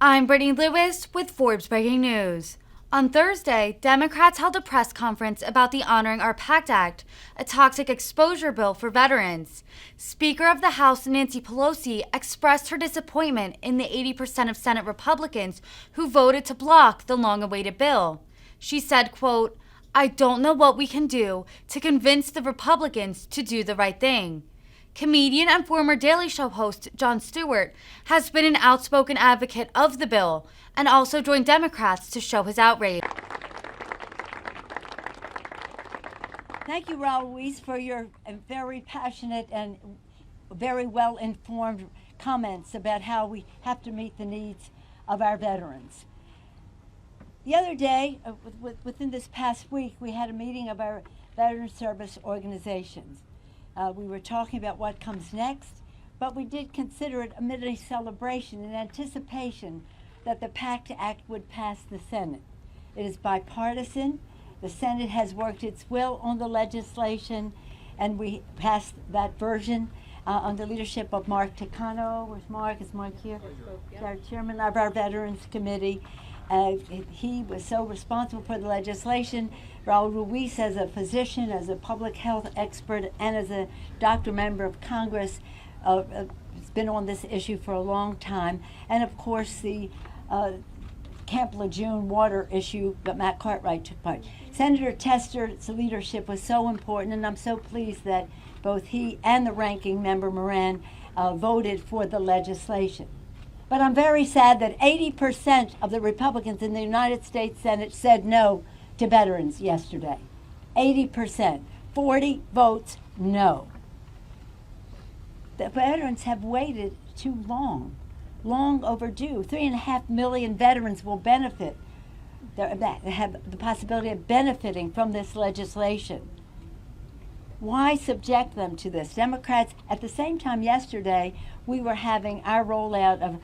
I'm Brittany Lewis with Forbes Breaking News. On Thursday, Democrats held a press conference about the Honoring Our PACT Act, a toxic exposure bill for veterans. Speaker of the House Nancy Pelosi expressed her disappointment in the 80% of Senate Republicans who voted to block the long-awaited bill. She said, quote, "I don't know what we can do to convince the Republicans to do the right thing." Comedian and former Daily Show host Jon Stewart has been an outspoken advocate of the bill and also joined Democrats to show his outrage. Thank you, Raul Ruiz, for your very passionate and very well-informed comments about how we have to meet the needs of our veterans. The other day, within this past week, we had a meeting of our veteran service organizations. We were talking about what comes next, but we did consider it a midday celebration in anticipation that the PACT Act would pass the Senate. It is bipartisan. The Senate has worked its will on the legislation, and we passed that version under the leadership of Mark Takano. Where's Mark? Is Mark here? Our chairman of our Veterans Committee. He was so responsible for the legislation. Raul Ruiz, as a physician, as a public health expert, and as a doctor member of Congress, has been on this issue for a long time. And of course, the Camp Lejeune water issue that Matt Cartwright took part. Senator Tester's leadership was so important, and I'm so pleased that both he and the ranking member Moran voted for the legislation. But I'm very sad that 80% of the Republicans in the United States Senate said no to veterans yesterday. 80%. 40 votes no. The veterans have waited too long overdue. 3.5 million veterans will benefit, have the possibility of benefiting from this legislation. Why subject them to this? Democrats, at the same time yesterday, we were having our rollout of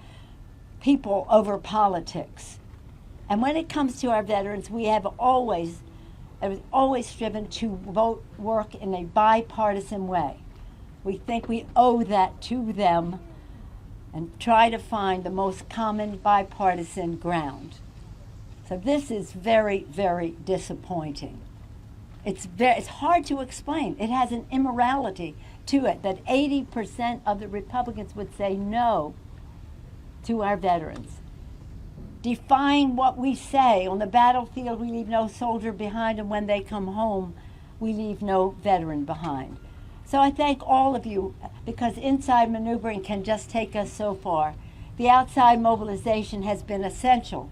people over politics. And when it comes to our veterans, we have always striven to work in a bipartisan way. We think we owe that to them and try to find the most common bipartisan ground. So this is very, very disappointing. It's hard to explain. It has an immorality to it that 80% of the Republicans would say no to our veterans. Defying what we say. On the battlefield, we leave no soldier behind, and when they come home, we leave no veteran behind. So I thank all of you, because inside maneuvering can just take us so far. The outside mobilization has been essential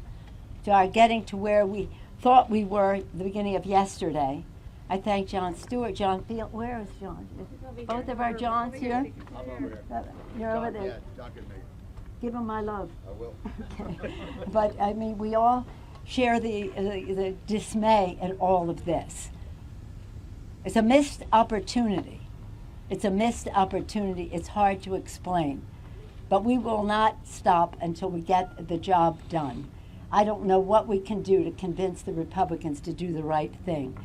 to our getting to where we thought we were at the beginning of yesterday. I thank Jon Stewart, John Field. Where is John? Both of our Johns here? I'm over there. You're over there. Yeah, John can make it. Give him my love. I will. Okay. But I mean, we all share the dismay at all of this. It's a missed opportunity. It's a missed opportunity. It's hard to explain. But we will not stop until we get the job done. I don't know what we can do to convince the Republicans to do the right thing,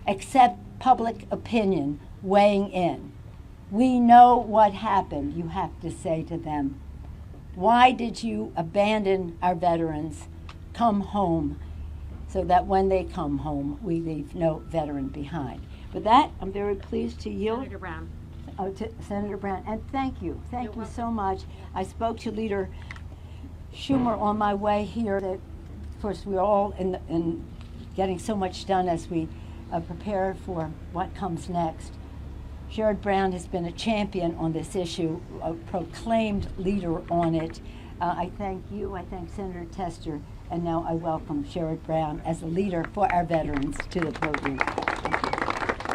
except public opinion weighing in. We know what happened, you have to say to them. Why did you abandon our veterans? Come home, so that when they come home, we leave no veteran behind. With that, I'm very pleased to yield. Senator Brown. To Senator Brown, and thank you so much. I spoke to Leader Schumer on my way here. That, of course, we're all in getting so much done as we prepare for what comes next. Sherrod Brown has been a champion on this issue, a proclaimed leader on it. I thank you, I thank Senator Tester, and now I welcome Sherrod Brown as a leader for our veterans to the podium. Thank you.